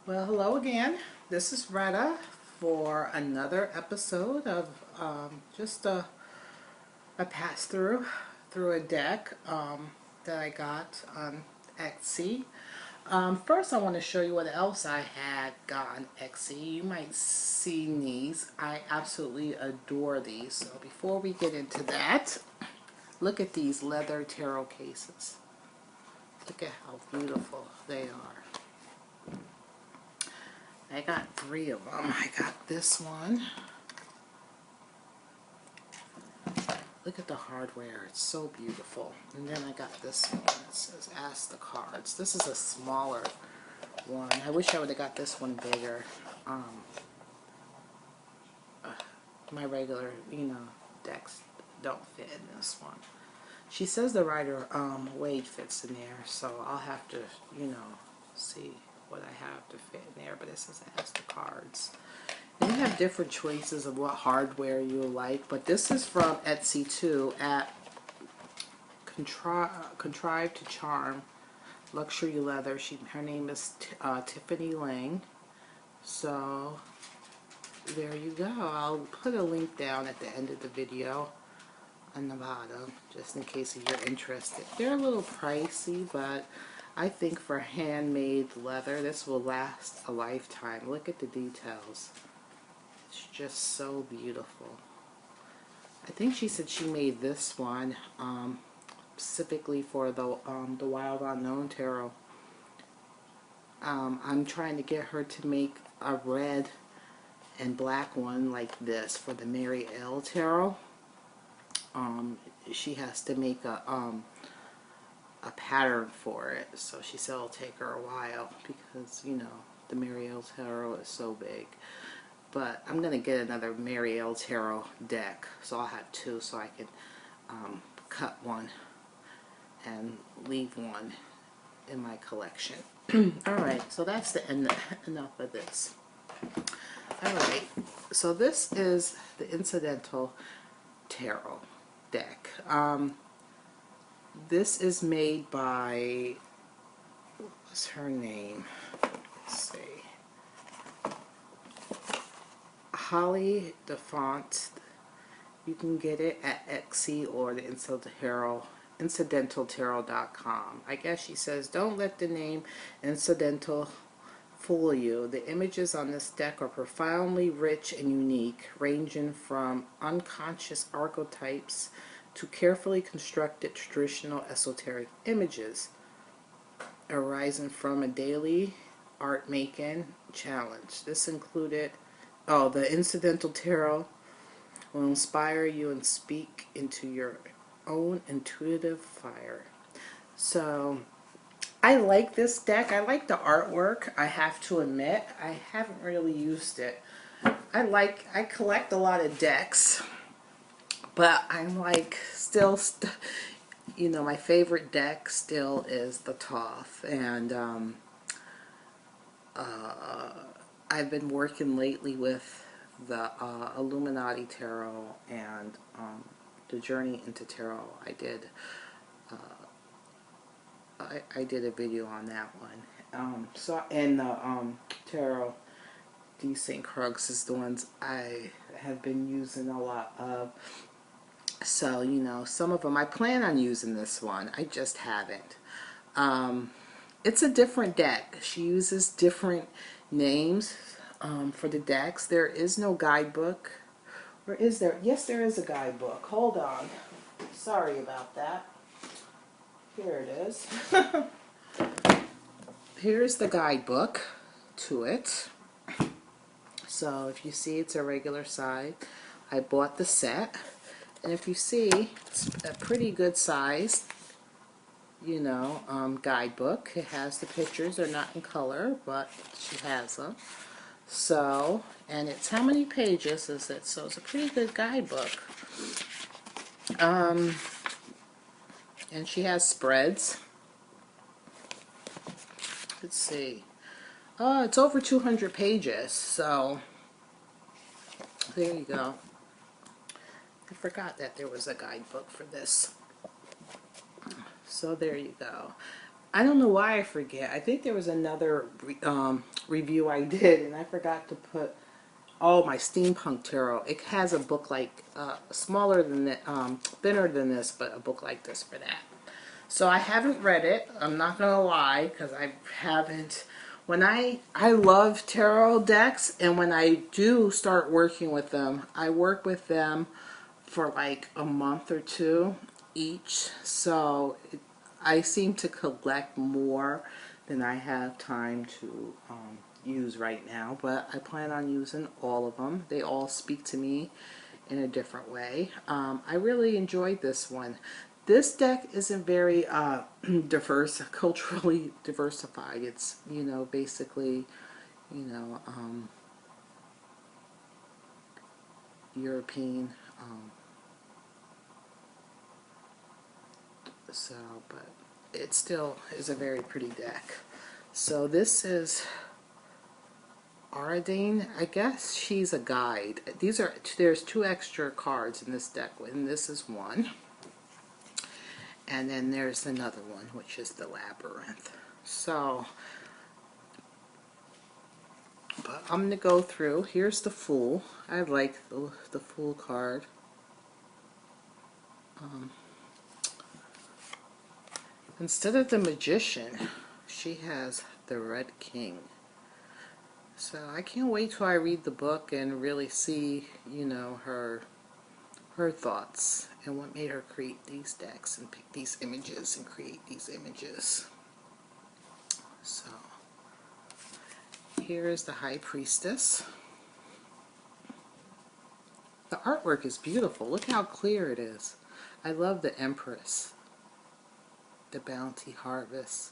Well, hello again. This is Retta for another episode of just a pass through a deck that I got on Etsy. First, I want to show you what else I had got on Etsy. You might see these. I absolutely adore these. So before we get into that, look at these leather tarot cases. Look at how beautiful they are. I got 3 of them. I got this one. Look at the hardware. It's so beautiful. And then I got this one that says Ask the Cards. This is a smaller one. I wish I would have got this one bigger. My regular, decks don't fit in this one. She says the Rider Waite fits in there, so I'll have to, see what I have to fit in there, but it says Ask the Cards. And you have different choices of what hardware you like, but this is from Etsy too at Contrive to Charm Luxury Leather. Her name is Tiffany Lang. So there you go. I'll put a link down at the end of the video on the bottom, just in case if you're interested. They're a little pricey, but I think for handmade leather, this will last a lifetime. Look at the details. It's just so beautiful. I think she said she made this one specifically for the Wild Unknown Tarot. I'm trying to get her to make a red and black one like this for the Mary L Tarot. She has to make a pattern for it, so she said it'll take her a while because the Mary L Tarot is so big. But I'm gonna get another Mary L Tarot deck, so I'll have 2, so I can cut one and leave one in my collection. Alright, so that's the enough of this. Alright, so this is the Incidental Tarot deck. This is made by, what's her name? Let's see. Holly DeFont. You can get it at Etsy or the incidentaltarot.com. I guess she says, don't let the name Incidental fool you. The images on this deck are profoundly rich and unique, ranging from unconscious archetypes to carefully constructed traditional esoteric images arising from a daily art making challenge. This included, the Incidental Tarot will inspire you and speak into your own intuitive fire. So I like this deck. I like the artwork, I have to admit. I haven't really used it. I collect a lot of decks, but I'm like still my favorite deck still is the Thoth, and I've been working lately with the Illuminati Tarot and the Journey into Tarot. I did a video on that one. And the Tarot de St. Crux is the ones I have been using a lot of. So, some of them I plan on using this one. I just haven't. It's a different deck. She uses different names for the decks. There is no guidebook. Or is there? Yes, there is a guidebook. Hold on. Sorry about that. Here it is. Here's the guidebook to it. So if you see, it's a regular size. I bought the set. And if you see, it's a pretty good size, guidebook. It has the pictures. They're not in color, but she has them. So, and it's, how many pages is it? So it's a pretty good guidebook. And she has spreads. Let's see. Oh, it's over 200 pages. So there you go. I forgot that there was a guidebook for this. So there you go. I don't know why I forget. I think there was another review I did, and I forgot to put, oh, my steampunk tarot. It has a book like smaller than that, thinner than this, but a book like this for that. So I haven't read it. I'm not gonna lie, because I haven't. When I love tarot decks, and when I do start working with them, I work with them for like a month or two each. So I seem to collect more than I have time to use right now, but I plan on using all of them. They all speak to me in a different way. I really enjoyed this one. This deck isn't very diverse, culturally diversified. It's, you know, basically, you know, European. So, but it still is a very pretty deck. So this is Aradine. I guess she's a guide. There's 2 extra cards in this deck, and this is one. And then there's another one, which is the Labyrinth. So, but I'm going to go through. Here's the Fool. I like the Fool card. Instead of the Magician, she has the Red King. So I can't wait till I read the book and really see, you know, her thoughts and what made her create these decks and pick these images and create these images. So here is the High Priestess. The artwork is beautiful. Look how clear it is. I love the Empress, the Bounty Harvest.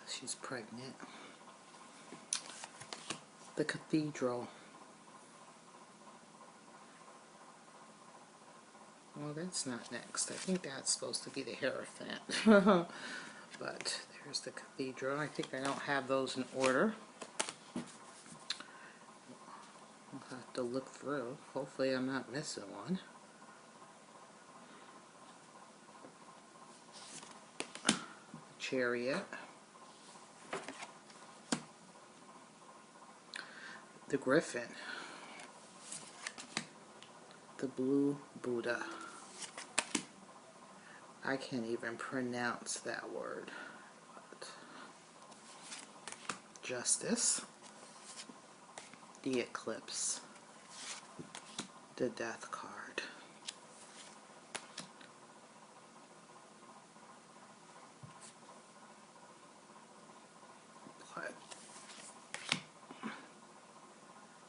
She's pregnant. The Cathedral. Well, that's not next. I think that's supposed to be the Hierophant. But there's the Cathedral. I think I don't have those in order. I'll have to look through. Hopefully I'm not missing one. Chariot. The Griffin. The Blue Buddha. I can't even pronounce that word. But Justice. The Eclipse. The Death card. What?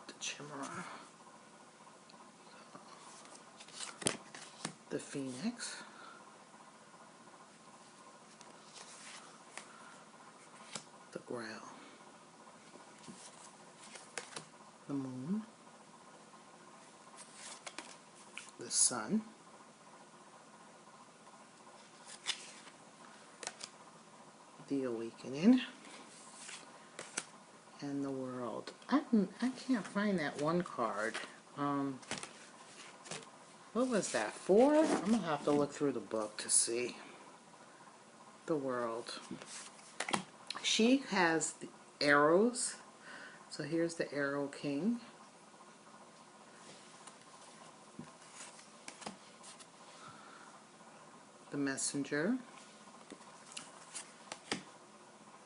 The Chimera. The Phoenix. The Grail. The Moon. The Sun. The Awakening. And the World. I can't find that one card. What was that for? I'm gonna have to look through the book to see. The World. She has the arrows. So here's the Arrow King. The Messenger.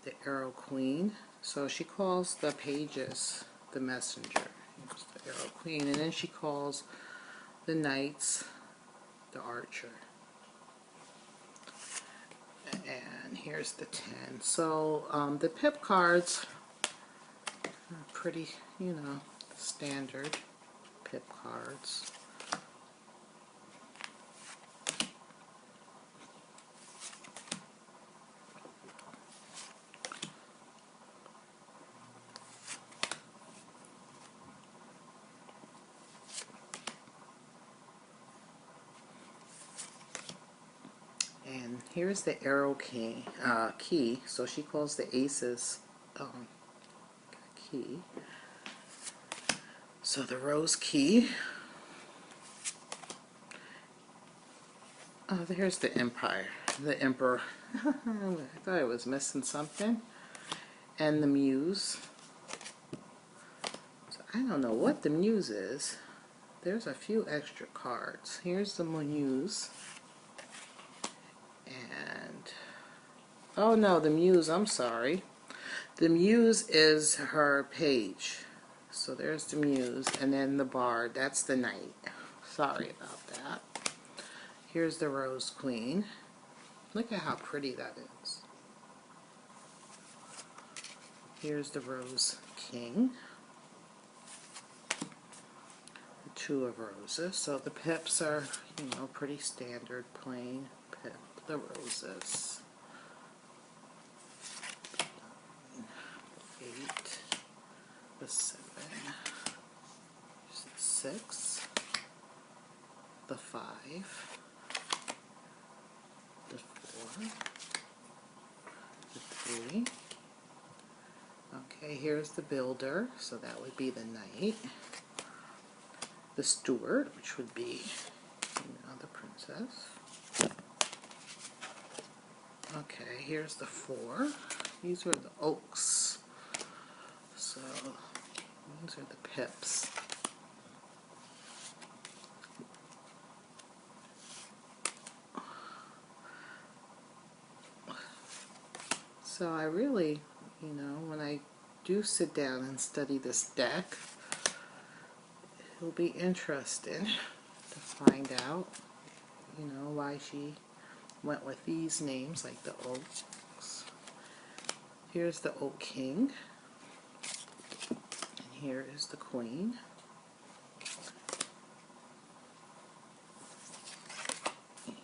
The Arrow Queen. So she calls the pages the Messenger. Here's the Arrow Queen. And then she calls the Knights the Archer. And here's the 10. So the pip cards are pretty, you know, standard pip cards. And here's the Arrow key. So she calls the aces key. So the Rose key. There's the Empire. the Emperor. I thought I was missing something. And the Muse. So I don't know what the Muse is. There's a few extra cards. Here's the Muse. And, oh no, the Muse, I'm sorry. The Muse is her page. So there's the Muse, and then the Bard, that's the Knight. Sorry about that. Here's the Rose Queen. Look at how pretty that is. Here's the Rose King. The Two of Roses. So the pips are, you know, pretty standard, plain pip. The roses. 8, the 7, the 6, the 5, the 4, the 3. Okay, here's the Builder, so that would be the Knight. The Steward, which would be, you know, the Princess. Okay, here's the 4. These are the Oaks. So, these are the pips. So I really, you know, when I do sit down and study this deck, it'll be interesting to find out, you know, why she went with these names, like the Oaks. Here's the Oak King. And here is the Queen.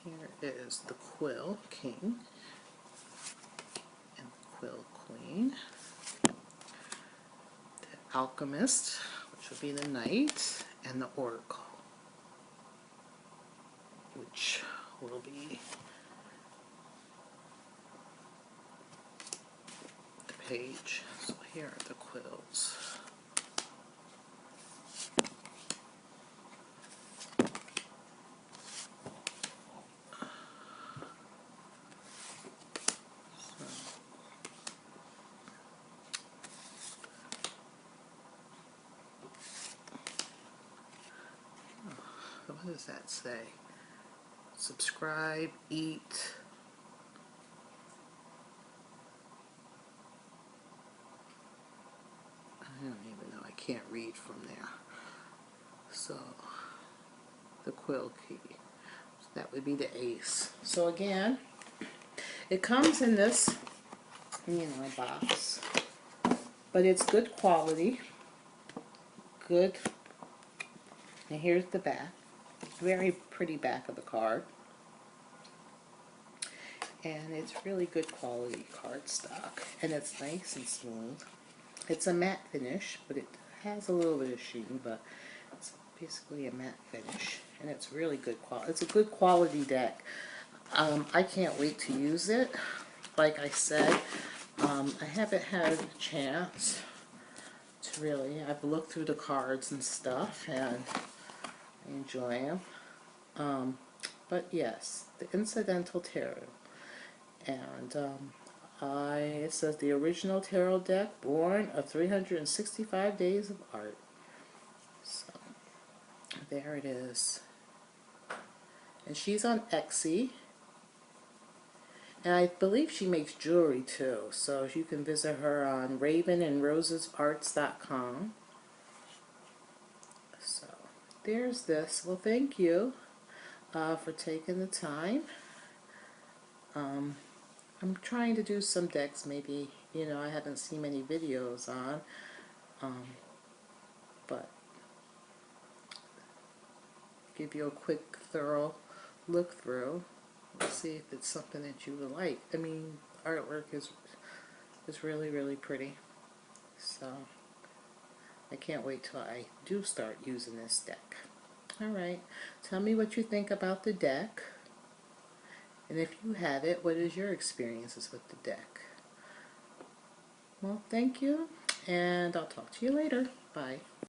Here is the Quill King. And the Quill Queen. The Alchemist, which will be the Knight. And the Oracle, which will be the Page. So here are the quills. What does that say? Subscribe, eat. I don't even know. I can't read from there. So, the Quill Key. So that would be the Ace. So again, it comes in this, you know, box. But it's good quality. Good. And here's the back. Very pretty back of the card. And it's really good quality cardstock. And it's nice and smooth. It's a matte finish, but it has a little bit of sheen, but it's basically a matte finish. And it's really good quality. It's a good quality deck. I can't wait to use it. Like I said, I haven't had a chance to really. I've looked through the cards and stuff, and I enjoy them. But yes, the Incidental Tarot. And it says the original tarot deck, born of 365 days of art. So there it is. And she's on Etsy. And I believe she makes jewelry too. So you can visit her on ravenandrosesarts.com. So there's this. Well, thank you for taking the time. I'm trying to do some decks maybe, you know, I haven't seen many videos on, but give you a quick, thorough look through. Let's see if it's something that you would like. I mean, artwork is really, really pretty. So, I can't wait till I do start using this deck. Alright, tell me what you think about the deck. And if you have it, what is your experiences with the deck? Well, thank you, and I'll talk to you later. Bye.